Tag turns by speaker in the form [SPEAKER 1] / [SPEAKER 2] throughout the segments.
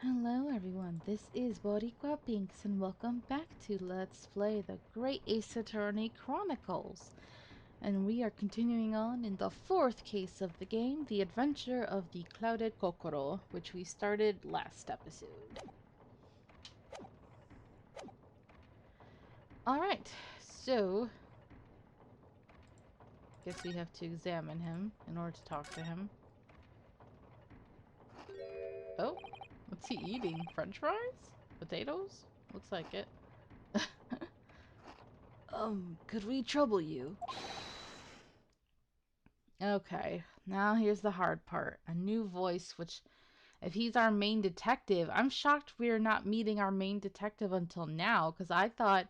[SPEAKER 1] Hello everyone, this is Boricua Pinks and welcome back to Let's Play the Great Ace Attorney Chronicles. And we are continuing on in the fourth case of the game, The Adventure of the Clouded Kokoro, which we started last episode. Alright, so guess we have to examine him in order to talk to him. Oh, what's he eating? French fries? Potatoes? Looks like it. Could we trouble you? Okay, now here's the hard part. A new voice, which, if he's our main detective, I'm shocked we're not meeting our main detective until now, because I thought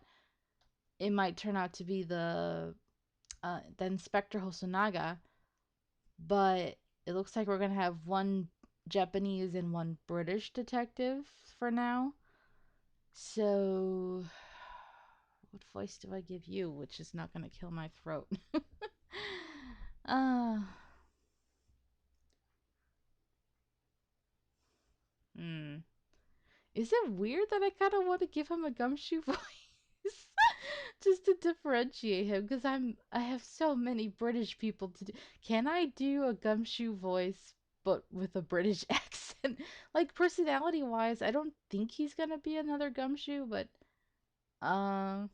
[SPEAKER 1] it might turn out to be the Inspector Hosonaga, but it looks like we're going to have one Japanese and one British detective for now. So, what voice do I give you, which is not going to kill my throat? Is it weird that I kind of want to give him a gumshoe voice? Just to differentiate him, because I have so many British people to do. Can I do a gumshoe voice, but with a British accent? Like, personality-wise, I don't think he's gonna be another gumshoe, but, I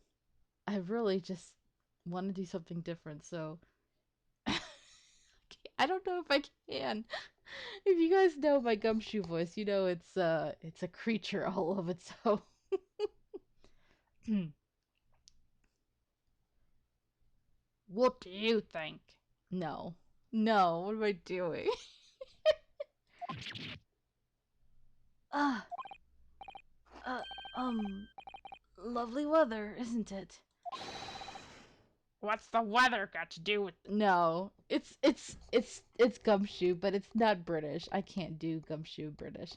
[SPEAKER 1] really just want to do something different, so... I don't know if I can. If you guys know my gumshoe voice, you know it's a creature all of its own. What do you think? No. No, what am I doing? Ah, uh, lovely weather, isn't it?
[SPEAKER 2] What's the weather got to do with...
[SPEAKER 1] No, it's gumshoe, but it's not British. I can't do gumshoe British.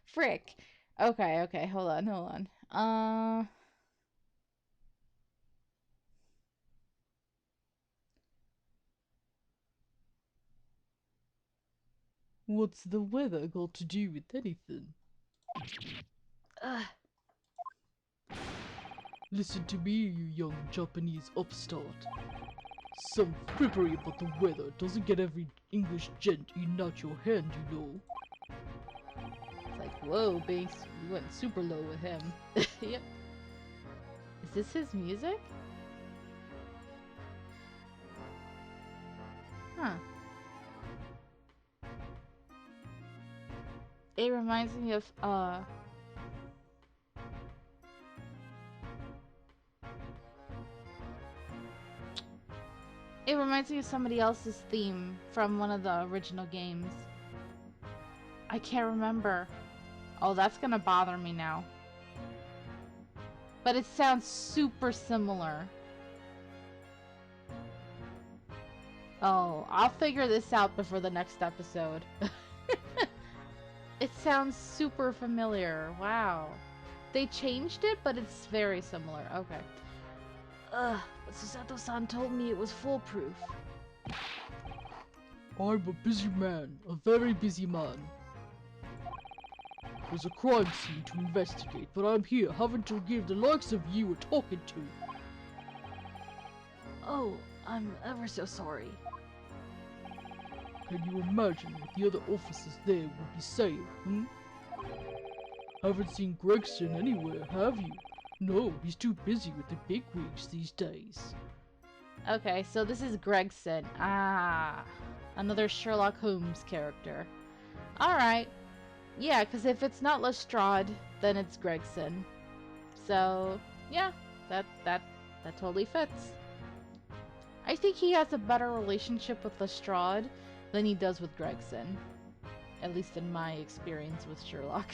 [SPEAKER 1] Frick. Okay, hold on. What's the weather got to do with anything? Uh, Listen to me, you young Japanese upstart. Some frippery about the weather doesn't get every English gent eating out your hand, you know. It's like, whoa, Binks, you went super low with him. Yep. Is this his music? Huh. It reminds me of, it reminds me of somebody else's theme from one of the original games. I can't remember. Oh, that's gonna bother me now. But it sounds super similar. Oh, I'll figure this out before the next episode. It sounds super familiar. Wow. They changed it, but it's very similar. Okay. But Susato-san told me it was foolproof. I'm a busy man. A very busy man. There's a crime scene to investigate, but I'm here having to give the likes of you a talking to. Oh, I'm ever so sorry. Can you imagine what the other officers there would be saying, Haven't seen Gregson anywhere, have you? No, he's too busy with the bigwigs these days. Okay, so this is Gregson. Ah, another Sherlock Holmes character. Alright. Yeah, because if it's not Lestrade, then it's Gregson. So, yeah, that totally fits. I think he has a better relationship with Lestrade than he does with Gregson. At least in my experience with Sherlock.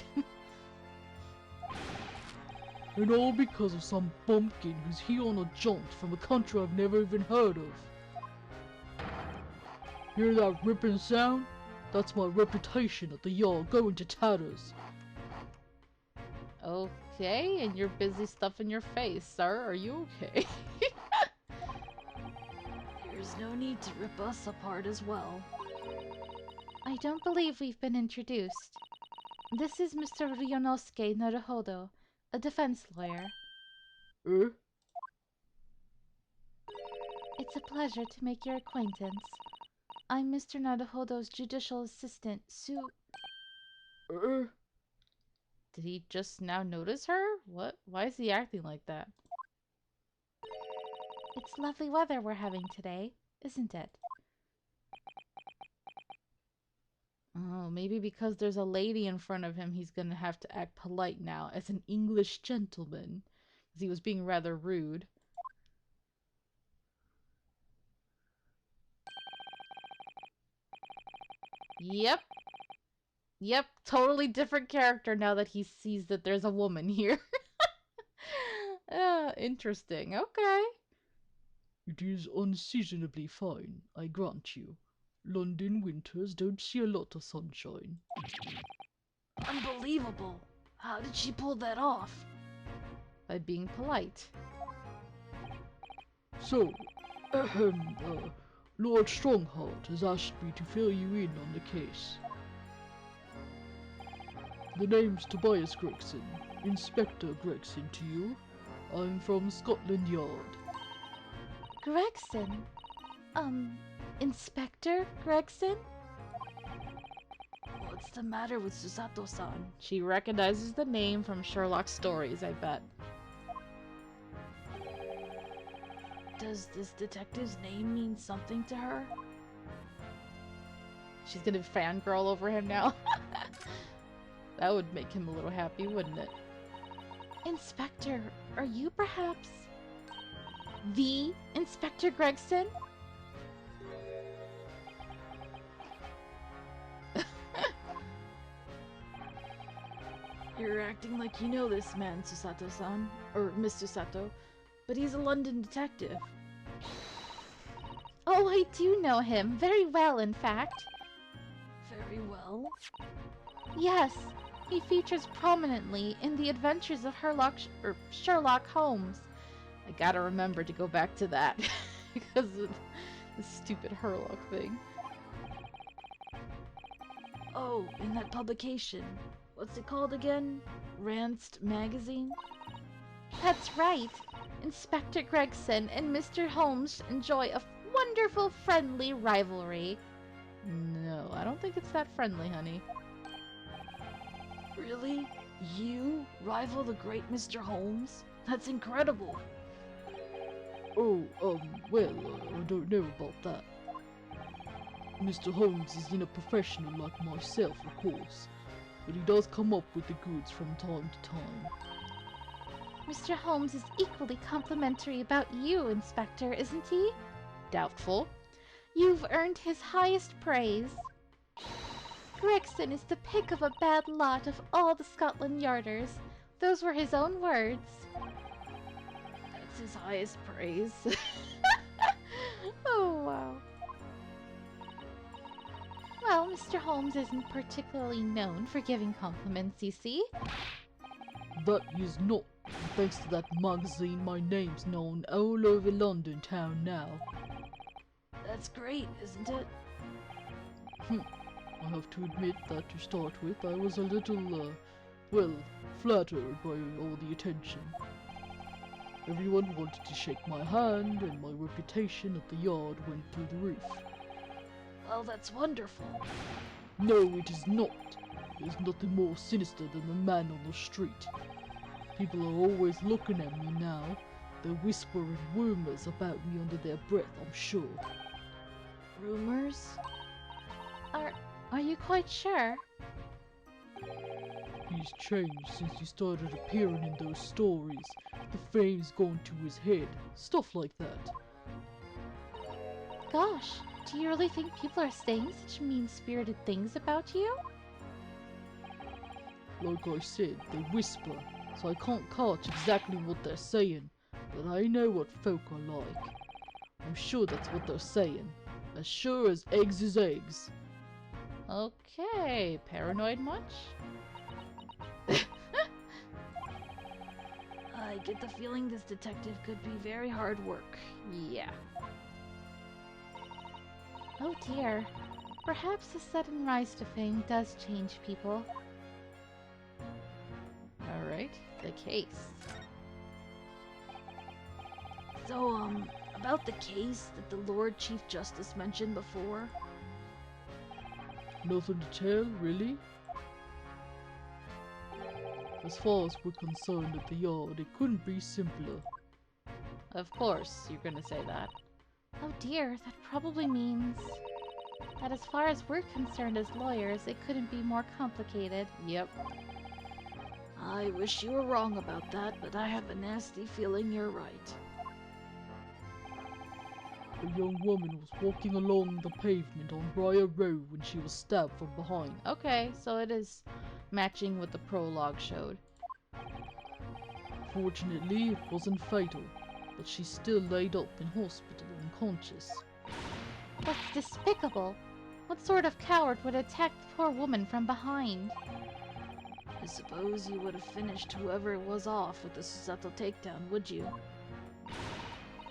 [SPEAKER 1] And all because of some bumpkin who's here on a jaunt from a country I've never even heard of. Hear that ripping sound? That's my reputation at the Yard going to tatters. Okay, and you're busy stuffing your face, sir. Are you okay? There's no need to rip us apart as well. I don't believe we've been introduced. This is Mr. Ryunosuke Naruhodo, a defense lawyer.
[SPEAKER 3] Eh?
[SPEAKER 1] It's a pleasure to make your acquaintance. I'm Mr. Naruhodo's judicial assistant,
[SPEAKER 3] Eh?
[SPEAKER 1] Did he just now notice her? What? Why is he acting like that? It's lovely weather we're having today, isn't it? Oh, maybe because there's a lady in front of him, he's gonna have to act polite now as an English gentleman. Because he was being rather rude. Yep. Yep, totally different character now that he sees that there's a woman here. Interesting. Okay.
[SPEAKER 3] It is unseasonably fine, I grant you. London winters don't see a lot of sunshine.
[SPEAKER 1] Unbelievable. How did she pull that off? By being polite.
[SPEAKER 3] So, Lord Strongheart has asked me to fill you in on the case. The name's Tobias Gregson, Inspector Gregson to you. I'm from Scotland Yard.
[SPEAKER 1] Gregson? Inspector Gregson? What's the matter with Susato-san? She recognizes the name from Sherlock stories, I bet. Does this detective's name mean something to her? She's gonna fangirl over him now. That would make him a little happy, wouldn't it? Inspector, are you perhaps the Inspector Gregson? You're acting like you know this man, Susato-san, or Miss Susato, but he's a London detective. Oh, I do know him. Very well, in fact. Very well? Yes, he features prominently in the adventures of Sherlock Holmes. I gotta remember to go back to that because of the stupid Sherlock thing. Oh, in that publication. What's it called again? Ranced Magazine? That's right. Inspector Gregson and Mr. Holmes enjoy a wonderful friendly rivalry. No, I don't think it's that friendly, honey. Really? You rival the great Mr. Holmes? That's incredible.
[SPEAKER 3] Oh, well, I don't know about that. Mr. Holmes isn't a professional like myself, of course, but he does come up with the goods from time to time.
[SPEAKER 1] Mr. Holmes is equally complimentary about you, Inspector, isn't he? Doubtful. You've earned his highest praise. Gregson is the pick of a bad lot of all the Scotland Yarders. Those were his own words. That's his highest praise. Oh, wow. Well, Mr. Holmes isn't particularly known for giving compliments, you see.
[SPEAKER 3] That is not. Thanks to that magazine, my name's known all over London town now.
[SPEAKER 1] That's great, isn't it?
[SPEAKER 3] I have to admit that to start with, I was a little, flattered by all the attention. Everyone wanted to shake my hand, and my reputation at the yard went through the roof.
[SPEAKER 1] Well, that's wonderful.
[SPEAKER 3] No, it is not. There's nothing more sinister than the man on the street. People are always looking at me now. They're whispering rumors about me under their breath, I'm sure.
[SPEAKER 1] Rumors? Are you quite sure?
[SPEAKER 3] He's changed since he started appearing in those stories. The fame's gone to his head. Stuff like that.
[SPEAKER 1] Gosh, do you really think people are saying such mean-spirited things about you?
[SPEAKER 3] Like I said, they whisper, so I can't catch exactly what they're saying. But I know what folk are like. I'm sure that's what they're saying. As sure as eggs is eggs.
[SPEAKER 1] Okay, paranoid much? I get the feeling this detective could be very hard work. Yeah. Oh dear. Perhaps the sudden rise to fame does change people. Alright, the case.
[SPEAKER 4] So, about the case that the Lord Chief Justice mentioned before.
[SPEAKER 3] Nothing to tell, really? As far as we're concerned at the yard, it couldn't be simpler.
[SPEAKER 1] Of course, you're gonna say that.
[SPEAKER 4] Oh dear, that probably means that as far as we're concerned as lawyers, it couldn't be more complicated.
[SPEAKER 1] Yep.
[SPEAKER 4] I wish you were wrong about that, but I have a nasty feeling you're right.
[SPEAKER 3] A young woman was walking along the pavement on Briar Road when she was stabbed from behind.
[SPEAKER 1] Okay, so it is matching what the prologue showed.
[SPEAKER 3] Fortunately, it wasn't fatal, but she's still laid up in hospital unconscious.
[SPEAKER 4] That's despicable. What sort of coward would attack the poor woman from behind? I suppose you would have finished whoever it was off with a subtle takedown, would you?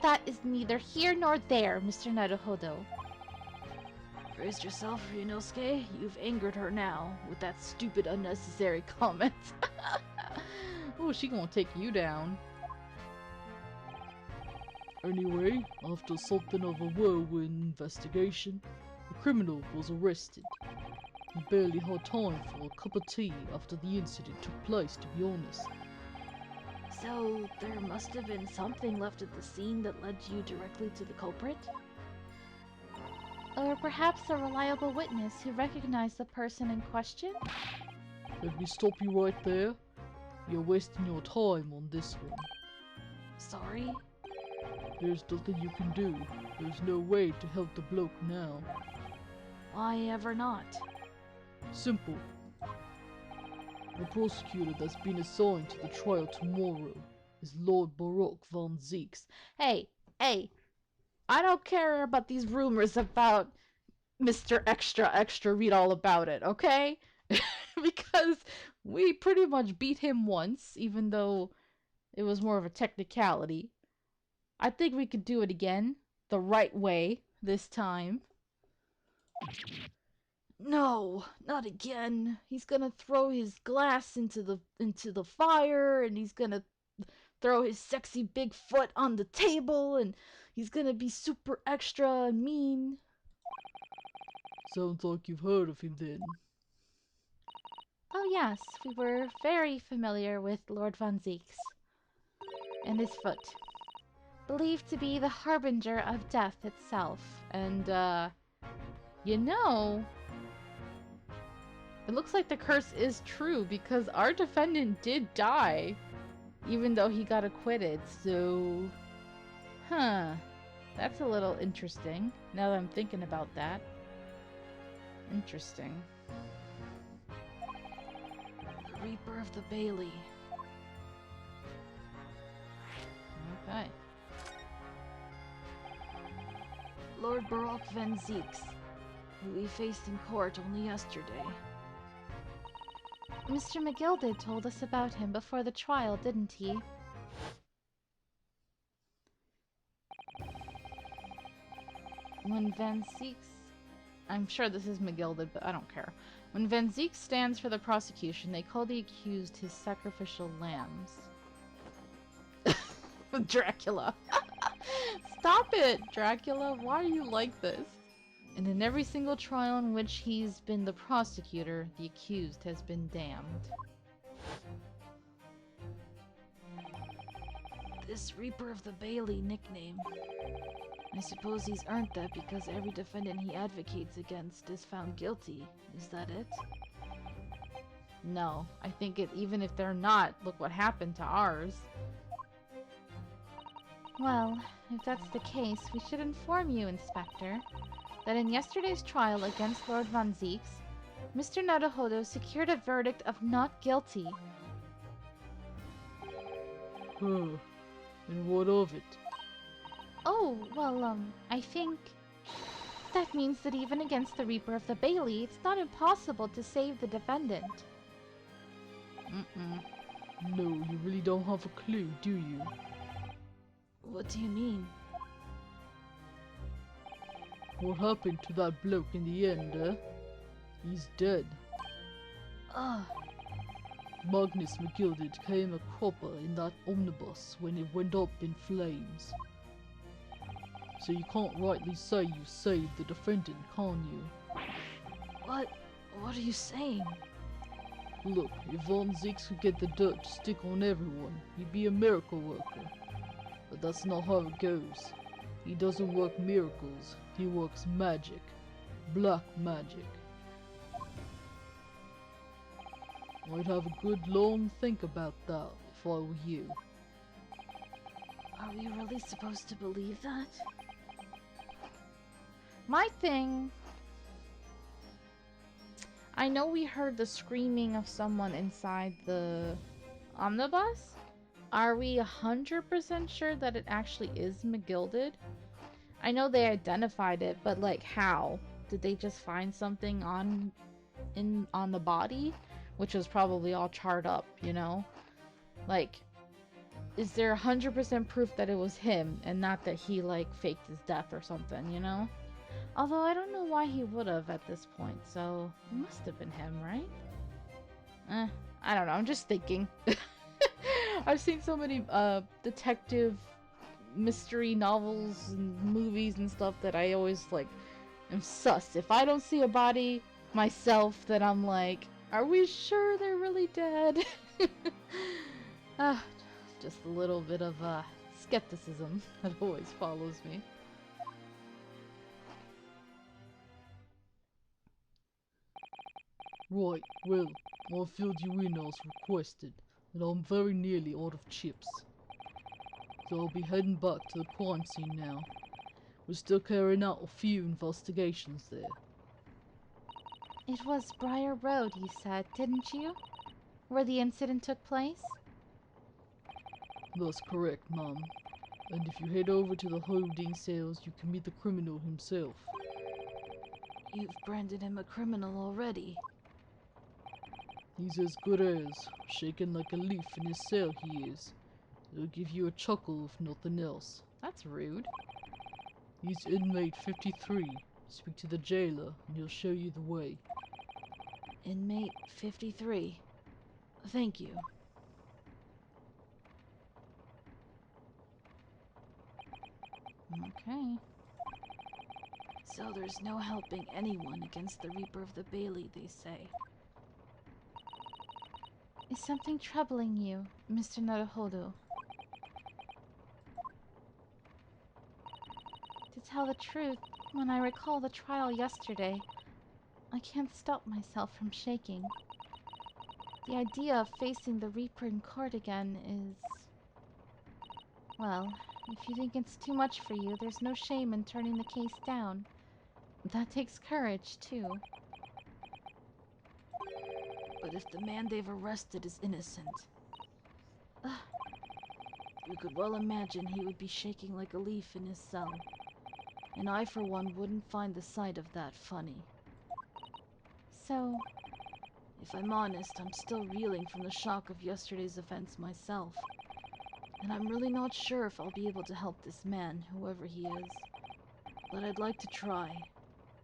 [SPEAKER 4] That is neither here nor there, Mr. Naruhodo. Brace yourself, Ryunosuke. You've angered her now with that stupid, unnecessary comment.
[SPEAKER 1] Oh, she gonna take you down.
[SPEAKER 3] Anyway, after something of a whirlwind investigation, the criminal was arrested. He barely had time for a cup of tea after the incident took place, to be honest.
[SPEAKER 4] So, there must have been something left at the scene that led you directly to the culprit? Or perhaps a reliable witness who recognized the person in question?
[SPEAKER 3] Let me stop you right there. You're wasting your time on this one.
[SPEAKER 4] Sorry?
[SPEAKER 3] There's nothing you can do. There's no way to help the bloke now.
[SPEAKER 4] Why ever not?
[SPEAKER 3] Simple. The prosecutor that's been assigned to the trial tomorrow is Lord Baroque von Zeeks.
[SPEAKER 1] Hey, I don't care about these rumors about Mr. Extra Extra, read all about it, okay? Because we pretty much beat him once, even though it was more of a technicality. I think we could do it again, the right way, this time.
[SPEAKER 4] No, not again. He's gonna throw his glass into the fire, and he's gonna throw his sexy big foot on the table, and he's gonna be super extra and mean.
[SPEAKER 3] Sounds like you've heard of him then.
[SPEAKER 4] Oh yes, we were very familiar with Lord von Zeeks. And his foot. Believed to be the harbinger of death itself.
[SPEAKER 1] And, you know, it looks like the curse is true because our defendant did die, even though he got acquitted, so... That's a little interesting, now that I'm thinking about that. Interesting.
[SPEAKER 4] The Reaper of the Bailey.
[SPEAKER 1] Okay.
[SPEAKER 4] Lord Baroque von Zeeks, who we faced in court only yesterday. Mr. McGilded told us about him before the trial, didn't he?
[SPEAKER 1] When Van Zeeks... I'm sure this is McGilded, but I don't care. When Van Zeeks stands for the prosecution, they call the accused his sacrificial lambs. Dracula. Stop it, Dracula. Why are you like this? And in every single trial in which he's been the prosecutor, the accused has been damned.
[SPEAKER 4] This Reaper of the Bailey nickname. I suppose he's earned that because every defendant he advocates against is found guilty. Is that it?
[SPEAKER 1] No, I think even if they're not, look what happened to ours.
[SPEAKER 4] Well, if that's the case, we should inform you, Inspector, that in yesterday's trial against Lord von Zeeks, Mr. Naruhodo secured a verdict of not guilty.
[SPEAKER 3] And what of it?
[SPEAKER 4] Oh, well, I think that means that even against the Reaper of the Bailey, it's not impossible to save the defendant.
[SPEAKER 3] No, you really don't have a clue, do you?
[SPEAKER 4] What do you mean?
[SPEAKER 3] What happened to that bloke in the end, eh? He's dead.
[SPEAKER 4] Ugh.
[SPEAKER 3] Magnus McGilded came a cropper in that omnibus when it went up in flames. So you can't rightly say you saved the defendant, can you?
[SPEAKER 4] What are you saying?
[SPEAKER 3] Look, if Von Zeeks could get the dirt to stick on everyone, he'd be a miracle worker. But that's not how it goes. He doesn't work miracles, he works magic. Black magic. I'd have a good long think about that if I were you.
[SPEAKER 4] Are we really supposed to believe that?
[SPEAKER 1] My thing... I know we heard the screaming of someone inside the omnibus. Are we 100% sure that it actually is McGilded? I know they identified it, but like how? Did they just find something on the body? Which was probably all charred up, you know? Like, is there 100% proof that it was him and not that he like faked his death or something, you know? Although I don't know why he would have at this point, so it must have been him, right? I don't know, I'm just thinking. I've seen so many detective mystery novels and movies and stuff that I always like am sus. If I don't see a body myself, then I'm like, are we sure they're really dead? Just a little bit of skepticism that always follows me.
[SPEAKER 3] Right, well, I filled you in as requested, and I'm very nearly out of chips. So I'll be heading back to the crime scene now. We're still carrying out a few investigations there.
[SPEAKER 4] It was Briar Road, you said, didn't you? Where the incident took place?
[SPEAKER 3] That's correct, ma'am. And if you head over to the holding cells, you can meet the criminal himself.
[SPEAKER 4] You've branded him a criminal already.
[SPEAKER 3] He's as good as, shaking like a leaf in his cell he is. It'll give you a chuckle if nothing else.
[SPEAKER 1] That's rude.
[SPEAKER 3] He's inmate 53. Speak to the jailer and he'll show you the way.
[SPEAKER 4] Inmate 53. Thank you.
[SPEAKER 1] Okay.
[SPEAKER 4] So there's no helping anyone against the Reaper of the Bailey, they say. Is something troubling you, Mr. Naruhodo? To tell the truth, when I recall the trial yesterday, I can't stop myself from shaking. The idea of facing the Reaper in court again is... Well, if you think it's too much for you, there's no shame in turning the case down. That takes courage, too. But if the man they've arrested is innocent... you could well imagine he would be shaking like a leaf in his cell. And I, for one, wouldn't find the sight of that funny. So... If I'm honest, I'm still reeling from the shock of yesterday's events myself. And I'm really not sure if I'll be able to help this man, whoever he is. But I'd like to try.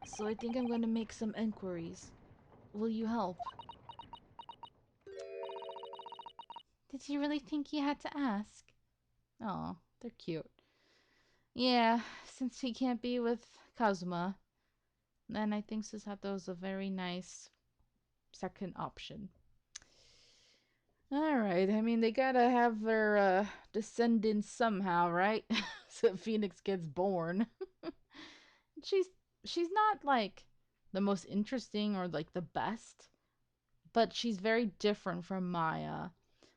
[SPEAKER 4] So I think I'm going to make some inquiries. Will you help? Did you really think you had to ask?
[SPEAKER 1] Oh, they're cute. Yeah, since he can't be with Kazuma, then I think Susato is a very nice second option. Alright, I mean, they gotta have their descendants somehow, right? So Phoenix gets born. She's not, like, the most interesting or, like, the best, but she's very different from Maya.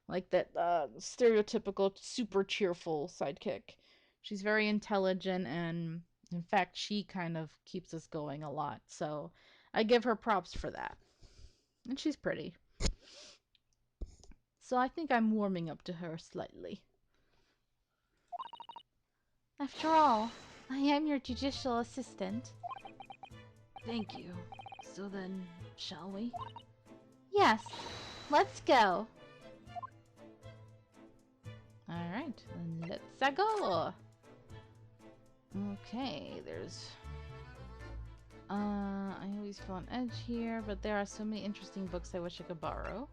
[SPEAKER 1] Like that stereotypical super cheerful sidekick. She's very intelligent, and in fact she kind of keeps us going a lot, so I give her props for that. And she's pretty, so I think I'm warming up to her slightly.
[SPEAKER 4] After all, I am your judicial assistant. Thank you. So then, shall we? Yes, let's go.
[SPEAKER 1] Alright, then let's go. Okay, there's... I always feel on edge here, but there are so many interesting books I wish I could borrow.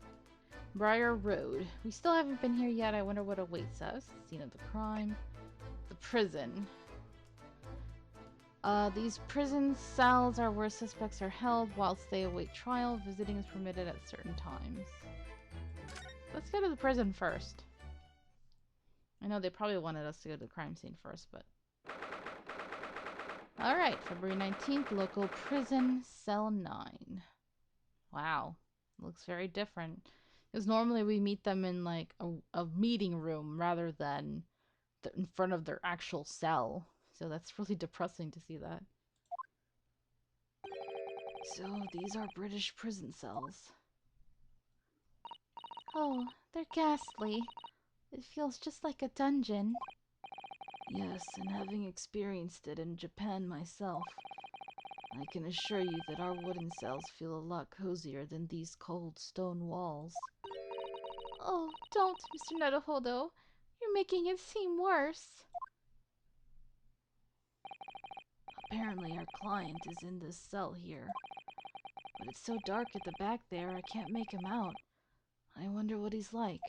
[SPEAKER 1] Briar Road. We still haven't been here yet. I wonder what awaits us. Scene of the crime. The prison. These prison cells are where suspects are held whilst they await trial. Visiting is permitted at certain times. Let's go to the prison first. I know they probably wanted us to go to the crime scene first, but... Alright, February 19th, local prison, cell 9. Wow, looks very different. Because normally we meet them in like a meeting room rather than in front of their actual cell. So that's really depressing to see that. So these are British prison cells.
[SPEAKER 4] Oh, they're ghastly. It feels just like a dungeon.
[SPEAKER 3] Yes, and having experienced it in Japan myself, I can assure you that our wooden cells feel a lot cozier than these cold stone walls.
[SPEAKER 4] Oh, don't, Mr. Naruhodo. You're making it seem worse.
[SPEAKER 3] Apparently our client is in this cell here. But it's so dark at the back there, I can't make him out. I wonder what he's like.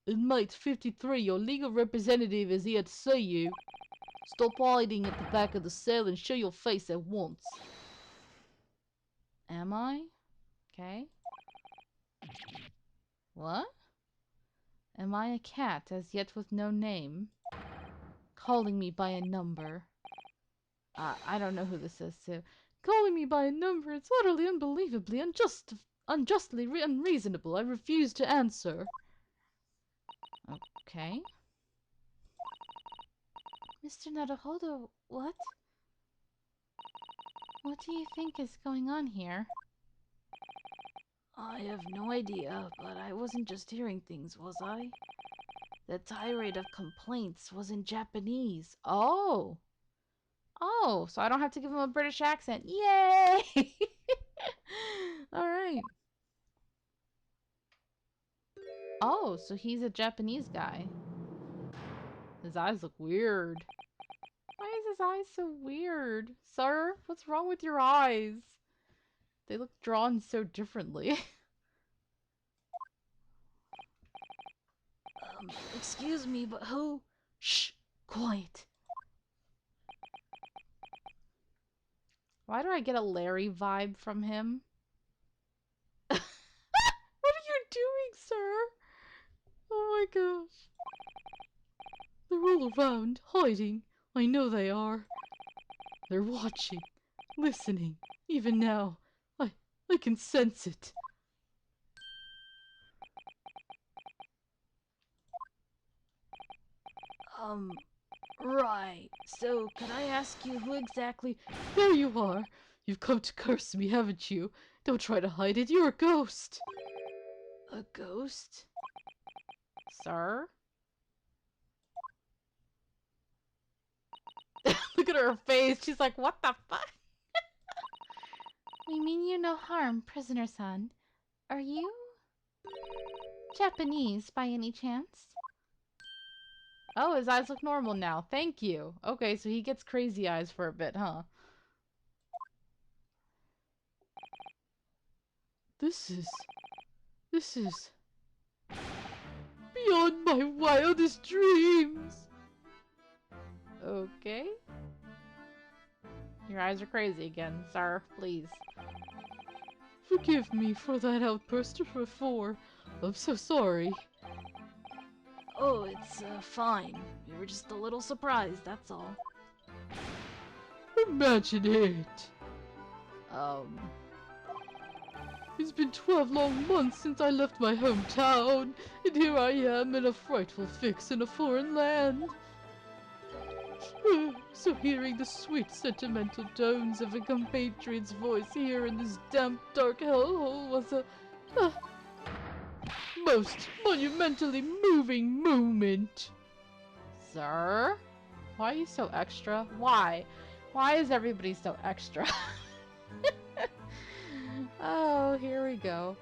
[SPEAKER 5] Inmate 53, your legal representative is here to see you. Stop hiding at the back of the cell and show your face at once.
[SPEAKER 1] Am I? Okay. What? Am I a cat as yet with no name? Calling me by a number. I don't know who this is to.
[SPEAKER 5] Calling me by a number, it's utterly unbelievably unjustly unreasonable. I refuse to answer.
[SPEAKER 1] Okay.
[SPEAKER 4] Mr. Naruhodo, what? What do you think is going on here?
[SPEAKER 3] I have no idea, but I wasn't just hearing things, was I? The tirade of complaints was in Japanese.
[SPEAKER 1] Oh! Oh, so I don't have to give him a British accent. Yay! Alright. Oh, so he's a Japanese guy. His eyes look weird. Why is his eyes so weird? Sir, what's wrong with your eyes? They look drawn so differently.
[SPEAKER 3] Excuse me, but who? Shh! Quiet!
[SPEAKER 1] Why do I get a Larry vibe from him? What are you doing, sir?
[SPEAKER 5] Oh my gosh. They're all around, hiding. I know they are. They're watching, listening. Even now, I can sense it.
[SPEAKER 3] Right. So, could I ask you who exactly...
[SPEAKER 5] There you are. You've come to curse me, haven't you? Don't try to hide it. You're a ghost.
[SPEAKER 3] A ghost?
[SPEAKER 1] Sir?
[SPEAKER 5] Look at her face. She's like, what the fuck?
[SPEAKER 4] We mean you no harm, prisoner-san. Are you... Japanese, by any chance?
[SPEAKER 1] Oh, his eyes look normal now. Thank you. Okay, so he gets crazy eyes for a bit, huh?
[SPEAKER 5] This is beyond my wildest dreams.
[SPEAKER 1] Okay. Your eyes are crazy again, sir. Please.
[SPEAKER 5] Forgive me for that outburst before. I'm so sorry.
[SPEAKER 3] Oh, it's, fine. We were just a little surprised, that's all.
[SPEAKER 5] Imagine it. It's been 12 long months since I left my hometown, and here I am in a frightful fix in a foreign land. So hearing the sweet sentimental tones of a compatriot's voice here in this damp dark hellhole was a most monumentally moving moment.
[SPEAKER 1] Sir? Why are you so extra? Why? Why is everybody so extra? Oh, here we go.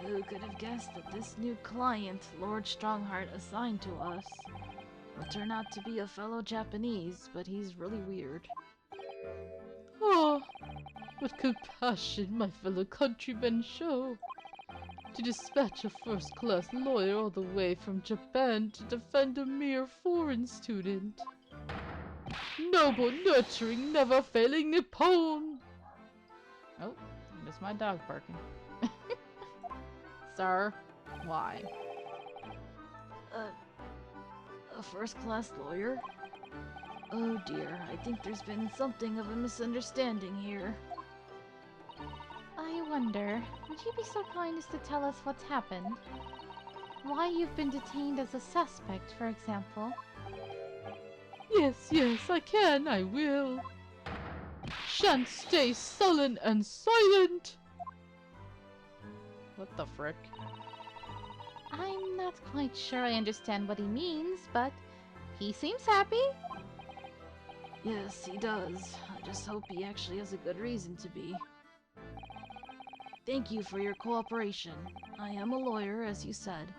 [SPEAKER 3] Who could have guessed that this new client Lord Strongheart assigned to us will turn out to be a fellow Japanese, but he's really weird.
[SPEAKER 5] Oh, what compassion my fellow countrymen show! To dispatch a first-class lawyer all the way from Japan to defend a mere foreign student. Noble, nurturing, never-failing Nippon!
[SPEAKER 1] Oh, I missed my dog barking. Sir, why?
[SPEAKER 3] A first-class lawyer? Oh dear, I think there's been something of a misunderstanding here.
[SPEAKER 4] I wonder, would you be so kind as to tell us what's happened? Why you've been detained as a suspect, for example?
[SPEAKER 5] Yes, I will. Shan't stay sullen and silent!
[SPEAKER 1] What the frick?
[SPEAKER 4] I'm not quite sure I understand what he means, but he seems happy.
[SPEAKER 3] Yes, he does. I just hope he actually has a good reason to be. Thank you for your cooperation. I am a lawyer, as you said.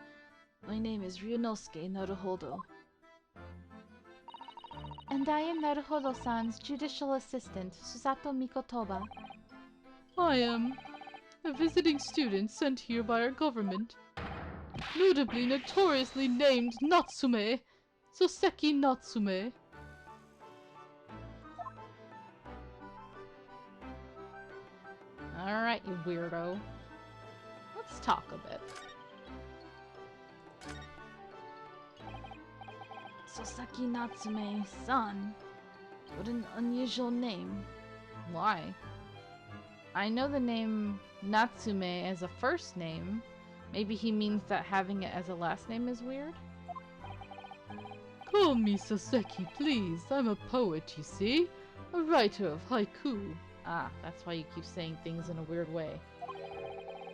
[SPEAKER 3] My name is Ryunosuke Naruhodo.
[SPEAKER 4] And I am Naruhodo-san's judicial assistant, Susato Mikotoba.
[SPEAKER 5] I am a visiting student sent here by our government. Notably notoriously named Natsume, Soseki Natsume.
[SPEAKER 1] Alright, you weirdo. Let's talk a bit.
[SPEAKER 3] Soseki Natsume-san. What an unusual name.
[SPEAKER 1] Why? I know the name Natsume as a first name. Maybe he means that having it as a last name is weird?
[SPEAKER 5] Call me Soseki, please. I'm a poet, you see. A writer of haiku.
[SPEAKER 1] Ah, that's why you keep saying things in a weird way.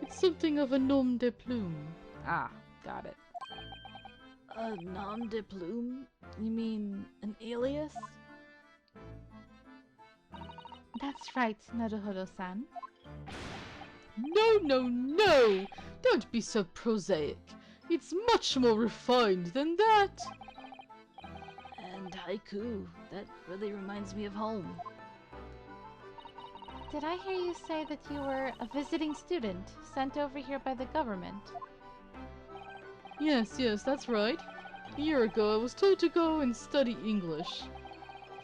[SPEAKER 5] It's something of a nom de plume.
[SPEAKER 1] Ah, got it.
[SPEAKER 3] A nom de plume? You mean an alias?
[SPEAKER 4] That's right, Naruhodo-san.
[SPEAKER 5] No! Don't be so prosaic. It's much more refined than that.
[SPEAKER 3] And haiku. That really reminds me of home.
[SPEAKER 4] Did I hear you say that you were a visiting student sent over here by the government?
[SPEAKER 5] Yes, that's right. A year ago I was told to go and study English.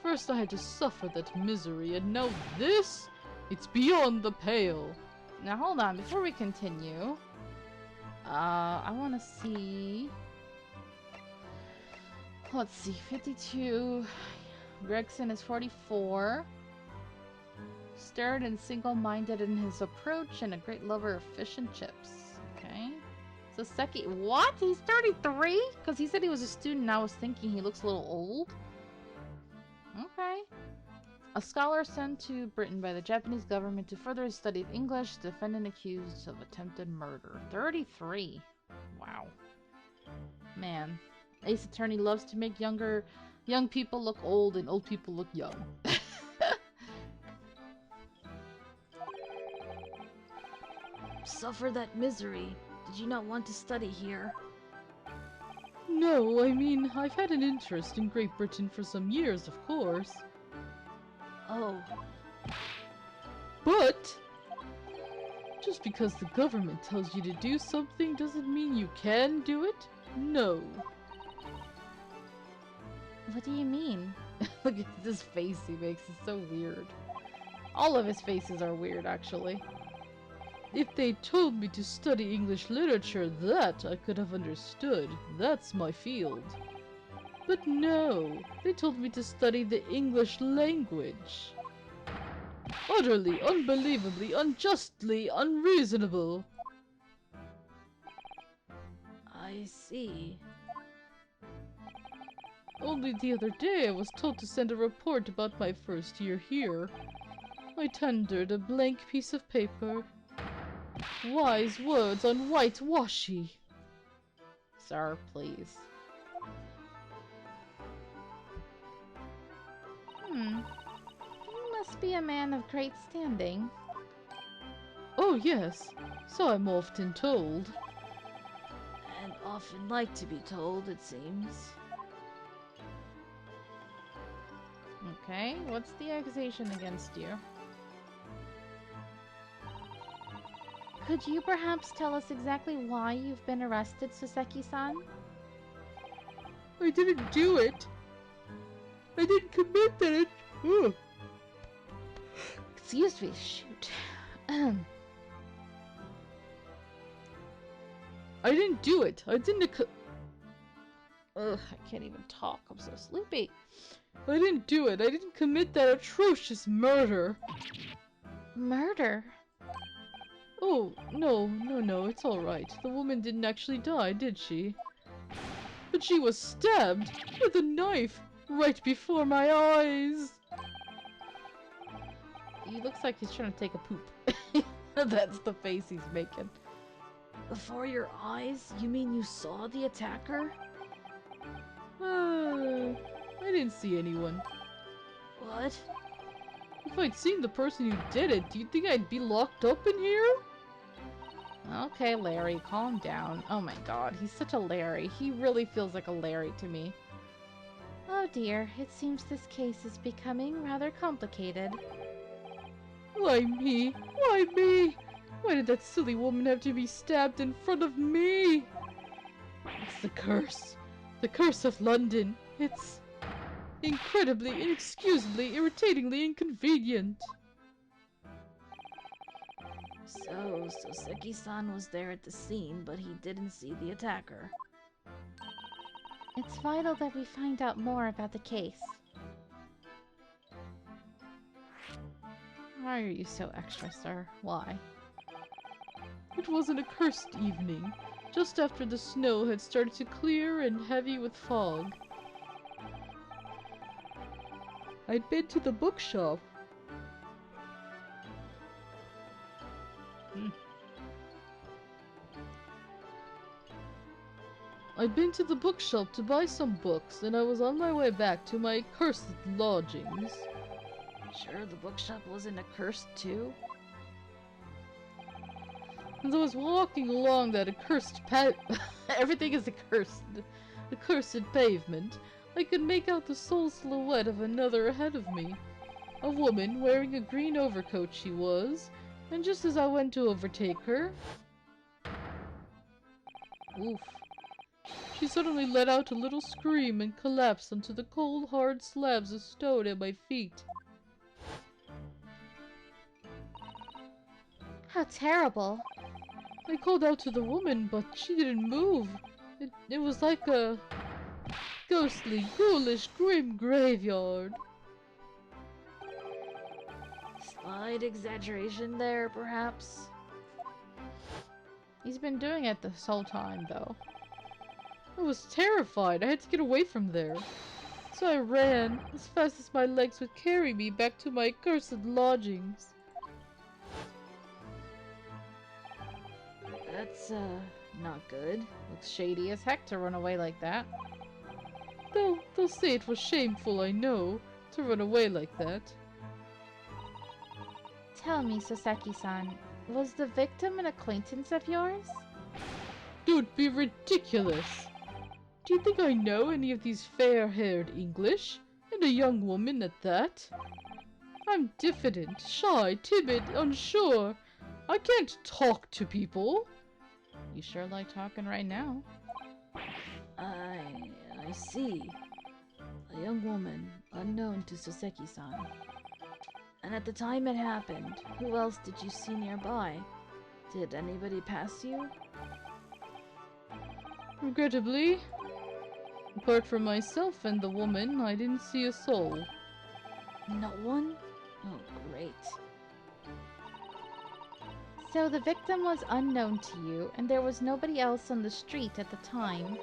[SPEAKER 5] First I had to suffer that misery, and now this? It's beyond the pale.
[SPEAKER 1] Now hold on, before we continue, I want to see. Let's see, 52. Gregson is 44. Stern and single-minded in his approach, and a great lover of fish and chips. Okay. So Seki, what? He's 33? Because he said he was a student, and I was thinking he looks a little old. Okay. A scholar sent to Britain by the Japanese government to further his study of English, defendant accused of attempted murder. 33. Wow. Man. Ace Attorney loves to make young people look old and old people look young.
[SPEAKER 3] Suffer that misery. Did you not want to study here?
[SPEAKER 5] No, I mean, I've had an interest in Great Britain for some years, of course.
[SPEAKER 3] Oh.
[SPEAKER 5] But just because the government tells you to do something doesn't mean you can do it? No.
[SPEAKER 4] What do you mean?
[SPEAKER 1] Look at this face he makes. It's so weird. All of his faces are weird, actually.
[SPEAKER 5] If they told me to study English literature, that I could have understood. That's my field. But no, they told me to study the English language. Utterly, unbelievably, unjustly, unreasonable.
[SPEAKER 3] I see.
[SPEAKER 5] Only the other day I was told to send a report about my first year here. I tendered a blank piece of paper. Wise words on white washi.
[SPEAKER 1] Sir, please.
[SPEAKER 4] You must be a man of great standing.
[SPEAKER 5] Oh yes, so I'm often told.
[SPEAKER 3] And often like to be told, it seems.
[SPEAKER 1] Okay, what's the accusation against you?
[SPEAKER 4] Could you perhaps tell us exactly why you've been arrested, Soseki-san?
[SPEAKER 5] I didn't do it. I didn't commit that. Ugh.
[SPEAKER 4] Excuse me, shoot.
[SPEAKER 5] I didn't do it. I didn't.
[SPEAKER 4] Ugh, I can't even talk. I'm so sleepy.
[SPEAKER 5] I didn't do it. I didn't commit that atrocious murder.
[SPEAKER 4] Murder?
[SPEAKER 5] Oh, no, it's alright. The woman didn't actually die, did she? But she was stabbed with a knife right before my eyes.
[SPEAKER 1] He looks like he's trying to take a poop. That's the face he's making.
[SPEAKER 4] Before your eyes? You mean you saw the attacker?
[SPEAKER 5] I didn't see anyone.
[SPEAKER 4] What?
[SPEAKER 5] If I'd seen the person who did it, do you think I'd be locked up in here?
[SPEAKER 1] Okay, Larry, calm down. Oh my god, he's such a Larry. He really feels like a Larry to me.
[SPEAKER 4] Oh dear, it seems this case is becoming rather complicated.
[SPEAKER 5] Why me? Why me? Why did that silly woman have to be stabbed in front of me? It's the curse. The curse of London. It's incredibly, inexcusably, irritatingly inconvenient.
[SPEAKER 4] So, Soseki-san was there at the scene, but he didn't see the attacker. It's vital that we find out more about the case.
[SPEAKER 1] Why are you so extra, sir? Why?
[SPEAKER 5] It was an accursed evening, just after the snow had started to clear and heavy with fog. I'd been to the bookshop. I'd been to the bookshop to buy some books, and I was on my way back to my cursed lodgings.
[SPEAKER 4] Sure the bookshop wasn't accursed too?
[SPEAKER 5] As I was walking along that accursed everything is accursed pavement, I could make out the sole silhouette of another ahead of me. A woman wearing a green overcoat she was, and just as I went to overtake her... Oof. She suddenly let out a little scream and collapsed onto the cold, hard slabs of stone at my feet.
[SPEAKER 4] How terrible!
[SPEAKER 5] I called out to the woman, but she didn't move. It was like a ghostly, ghoulish, grim graveyard.
[SPEAKER 4] Slight exaggeration there, perhaps?
[SPEAKER 1] He's been doing it this whole time, though.
[SPEAKER 5] I was terrified. I had to get away from there. So I ran as fast as my legs would carry me back to my cursed lodgings.
[SPEAKER 4] That's, not good.
[SPEAKER 1] Looks shady as heck to run away like that.
[SPEAKER 5] They'll say it was shameful, I know, to run away like that.
[SPEAKER 4] Tell me, Soseki-san, was the victim an acquaintance of yours?
[SPEAKER 5] Don't be ridiculous! Do you think I know any of these fair-haired English? And a young woman at that? I'm diffident, shy, timid, unsure. I can't talk to people.
[SPEAKER 1] You sure like talking right now.
[SPEAKER 4] I see. A young woman, unknown to Soseki-san. And at the time it happened, who else did you see nearby? Did anybody pass you?
[SPEAKER 5] Regrettably, apart from myself and the woman, I didn't see a soul.
[SPEAKER 4] No one? Oh, great. So the victim was unknown to you, and there was nobody else on the street at the time.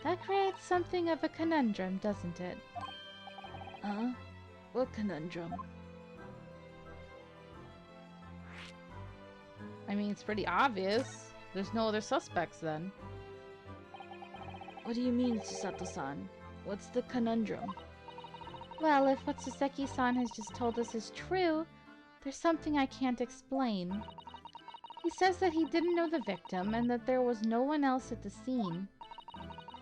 [SPEAKER 4] That creates something of a conundrum, doesn't it? Huh? What conundrum?
[SPEAKER 1] I mean, it's pretty obvious. There's no other suspects then.
[SPEAKER 4] What do you mean, Susato-san? What's the conundrum? Well, if what Soseki-san has just told us is true, there's something I can't explain. He says that he didn't know the victim and that there was no one else at the scene.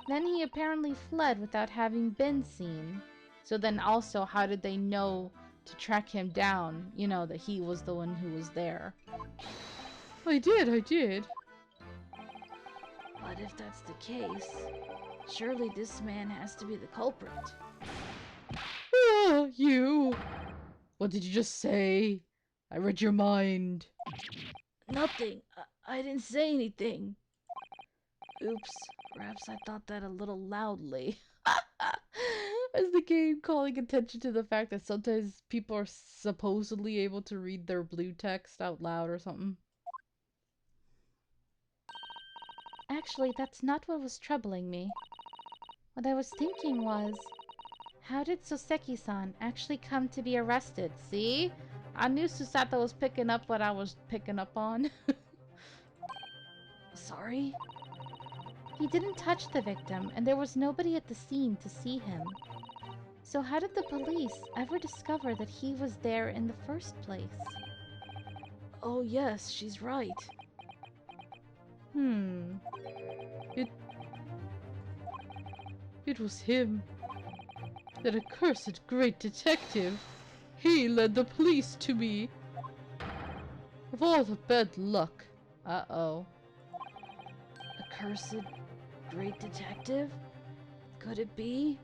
[SPEAKER 4] Then he apparently fled without having been seen.
[SPEAKER 1] So then also, how did they know to track him down? You know, that he was the one who was there.
[SPEAKER 5] I did.
[SPEAKER 4] But if that's the case, surely this man has to be the culprit.
[SPEAKER 5] Ah, you! What did you just say? I read your mind.
[SPEAKER 4] Nothing. I didn't say anything. Oops. Perhaps I thought that a little loudly.
[SPEAKER 5] Is the game calling attention to the fact that sometimes people are supposedly able to read their blue text out loud or something?
[SPEAKER 4] Actually, that's not what was troubling me. What I was thinking was, how did Soseki-san actually come to be arrested? See? I knew Susato was picking up what I was picking up on. Sorry? He didn't touch the victim, and there was nobody at the scene to see him. So how did the police ever discover that he was there in the first place?
[SPEAKER 1] Oh yes, she's right.
[SPEAKER 5] It was him. That accursed great detective. He led the police to me. Of all the bad luck.
[SPEAKER 1] Uh-oh. Accursed great detective? Could it be?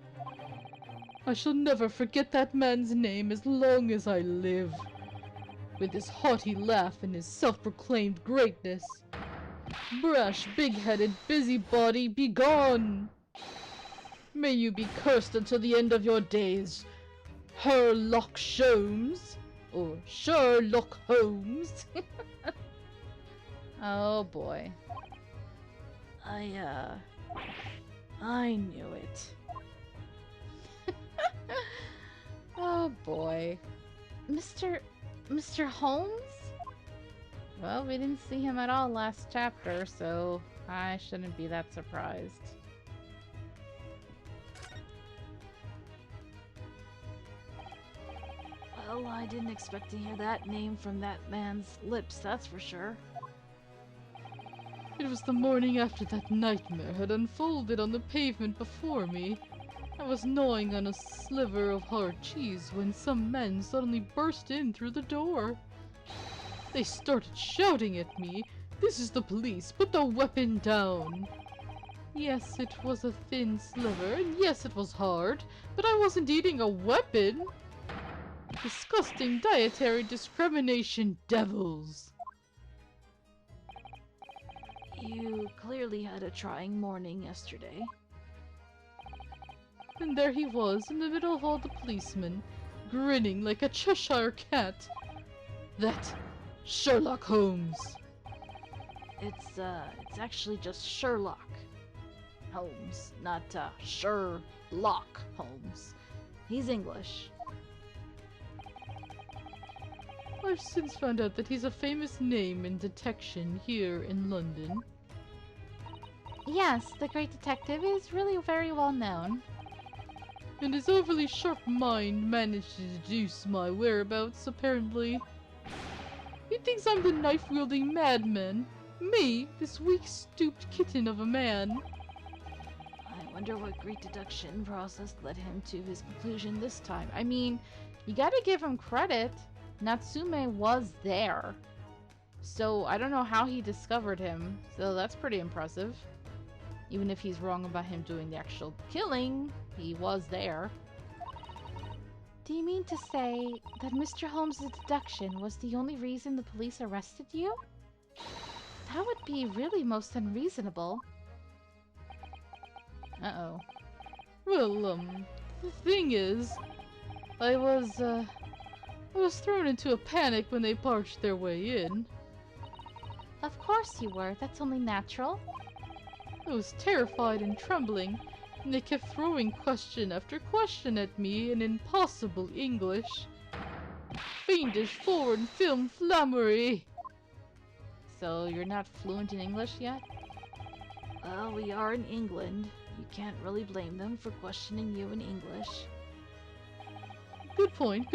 [SPEAKER 5] I shall never forget that man's name as long as I live. With his haughty laugh and his self-proclaimed greatness. Brash, big-headed busybody, be gone! May you be cursed until the end of your days, Sherlock Holmes, or Sherlock Holmes.
[SPEAKER 1] Oh boy. I knew it. Oh boy.
[SPEAKER 4] Mr. Holmes?
[SPEAKER 1] Well, we didn't see him at all last chapter, so I shouldn't be that surprised.
[SPEAKER 4] Well, I didn't expect to hear that name from that man's lips, that's for sure.
[SPEAKER 5] It was the morning after that nightmare had unfolded on the pavement before me. I was gnawing on a sliver of hard cheese when some men suddenly burst in through the door. They started shouting at me, "This is the police, put the weapon down!" Yes, it was a thin sliver, and yes, it was hard, but I wasn't eating a weapon! Disgusting dietary discrimination devils!
[SPEAKER 4] You clearly had a trying morning yesterday.
[SPEAKER 5] And there he was, in the middle of all the policemen, grinning like a Cheshire cat. That Sherlock Holmes!
[SPEAKER 1] It's actually just Sherlock Holmes, not Sherlock Holmes. He's English.
[SPEAKER 5] I've since found out that he's a famous name in detection here in London.
[SPEAKER 4] Yes, the great detective is really very well known.
[SPEAKER 5] And his overly sharp mind managed to deduce my whereabouts, apparently. He thinks I'm the knife-wielding madman. Me, this weak, stooped kitten of a man.
[SPEAKER 1] I wonder what great deduction process led him to his conclusion this time. I mean, you gotta give him credit. Natsume was there. So I don't know how he discovered him. So that's pretty impressive. Even if he's wrong about him doing the actual killing, he was there.
[SPEAKER 4] Do you mean to say that Mr. Holmes' deduction was the only reason the police arrested you? That would be really most unreasonable.
[SPEAKER 1] Uh-oh.
[SPEAKER 5] Well, the thing is, I was thrown into a panic when they barged their way in.
[SPEAKER 4] Of course you were, that's only natural.
[SPEAKER 5] I was terrified and trembling, and they kept throwing question after question at me in impossible English. Fiendish foreign film flummery!
[SPEAKER 1] So you're not fluent in English yet?
[SPEAKER 4] Well, we are in England. You can't really blame them for questioning you in English.
[SPEAKER 5] Good point,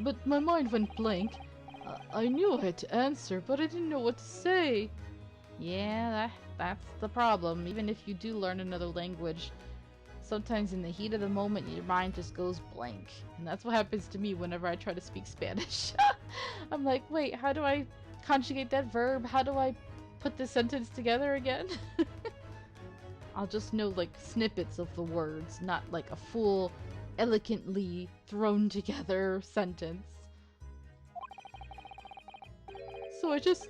[SPEAKER 5] but my mind went blank. I knew I had to answer, but I didn't know what to say.
[SPEAKER 1] Yeah, that's the problem. Even if you do learn another language, sometimes in the heat of the moment, your mind just goes blank. And that's what happens to me whenever I try to speak Spanish. I'm like, wait, how do I conjugate that verb? How do I put this sentence together again? I'll just know like snippets of the words, not like a full, elegantly thrown together sentence.
[SPEAKER 5] So I just...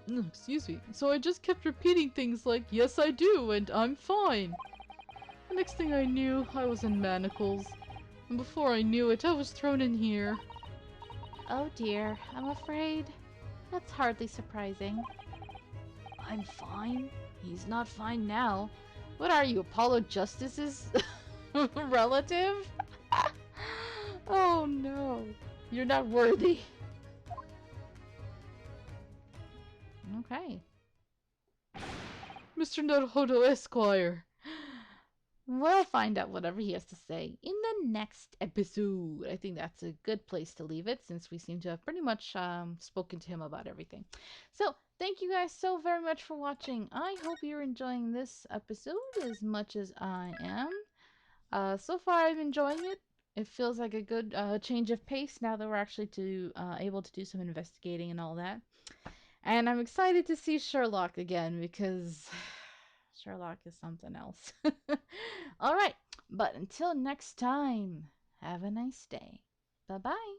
[SPEAKER 5] No, excuse me. So I just kept repeating things like, yes I do, and I'm fine. The next thing I knew, I was in manacles. And before I knew it, I was thrown in here.
[SPEAKER 4] Oh dear, I'm afraid that's hardly surprising.
[SPEAKER 1] I'm fine. He's not fine now. What are you, Apollo Justice's relative? Oh no. You're not worthy. Okay.
[SPEAKER 5] Mr. Naruhodo Esquire.
[SPEAKER 1] We'll find out whatever he has to say in the next episode. I think that's a good place to leave it since we seem to have pretty much spoken to him about everything. So, thank you guys so very much for watching. I hope you're enjoying this episode as much as I am. So far, I'm enjoying it. It feels like a good change of pace now that we're actually able to do some investigating and all that. And I'm excited to see Sherlock again because Sherlock is something else. Alright, but until next time, have a nice day. Bye-bye.